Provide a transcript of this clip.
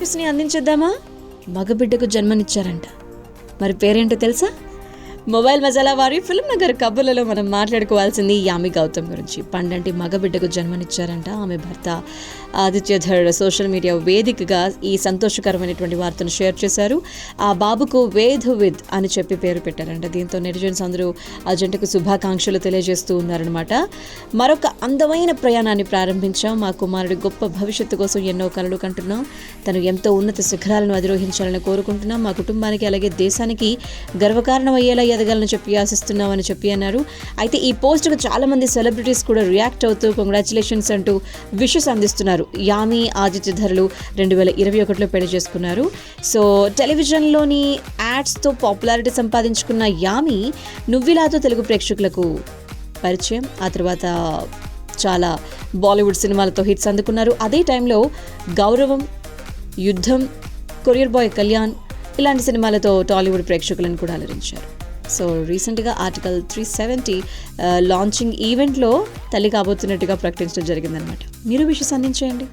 ని అందించేద్దామా? మగబిడ్డకు జన్మనిచ్చారంట. మరి పేరేంటో తెలుసా? మొబైల్ మజాలా వారి ఫిల్మ్ నగర్ కబుర్లలో మనం మాట్లాడుకోవాల్సింది యామి గౌతమ్ గురించి. పండంటి మగబిడ్డకు జన్మనిచ్చారంట. ఆమె భర్త ఆదిత్యధర్ సోషల్ మీడియా వేదికగా ఈ సంతోషకరమైనటువంటి వార్తను షేర్ చేశారు. ఆ బాబుకు వేద్ అని చెప్పి పేరు పెట్టారంట. దీంతో నెటిజన్స్ అందరూ ఆ జంటకు శుభాకాంక్షలు తెలియజేస్తూ ఉన్నారనమాట. మరొక అందమైన ప్రయాణాన్ని ప్రారంభించాం. మా కుమారుడి గొప్ప భవిష్యత్తు కోసం ఎన్నో కలలు కంటున్నాం. తను ఎంతో ఉన్నత శిఖరాలను అధిరోహించాలని కోరుకుంటున్నాం. మా కుటుంబానికి అలాగే దేశానికి గర్వకారణం అయ్యేలా ఎదగాలని చెప్పి ఆశిస్తున్నామని చెప్పి అన్నారు. అయితే ఈ పోస్ట్కు చాలామంది సెలబ్రిటీస్ కూడా రియాక్ట్ అవుతూ కంగ్రాచులేషన్స్ అంటూ విషెస్ అందిస్తున్నారు. యామి ఆదిత్యధర్లు 2021లో పెళ్లి చేసుకున్నారు. సో టెలివిజన్లోని యాడ్స్తో పాపులారిటీ సంపాదించుకున్న యామి నువ్విలాతో తెలుగు ప్రేక్షకులకు పరిచయం. ఆ తర్వాత చాలా బాలీవుడ్ సినిమాలతో హిట్స్ అందుకున్నారు. అదే టైంలో గౌరవం, యుద్ధం, కొరియర్ బాయ్ కళ్యాణ్ ఇలాంటి సినిమాలతో టాలీవుడ్ ప్రేక్షకులను కూడా అలరించారు. సో రీసెంట్గా ఆర్టికల్ 370 లాంచింగ్ ఈవెంట్లో తల్లి కాబోతున్నట్టుగా ప్రకటించడం జరిగిందనమాట. మీరు విషయం అందించేయండి.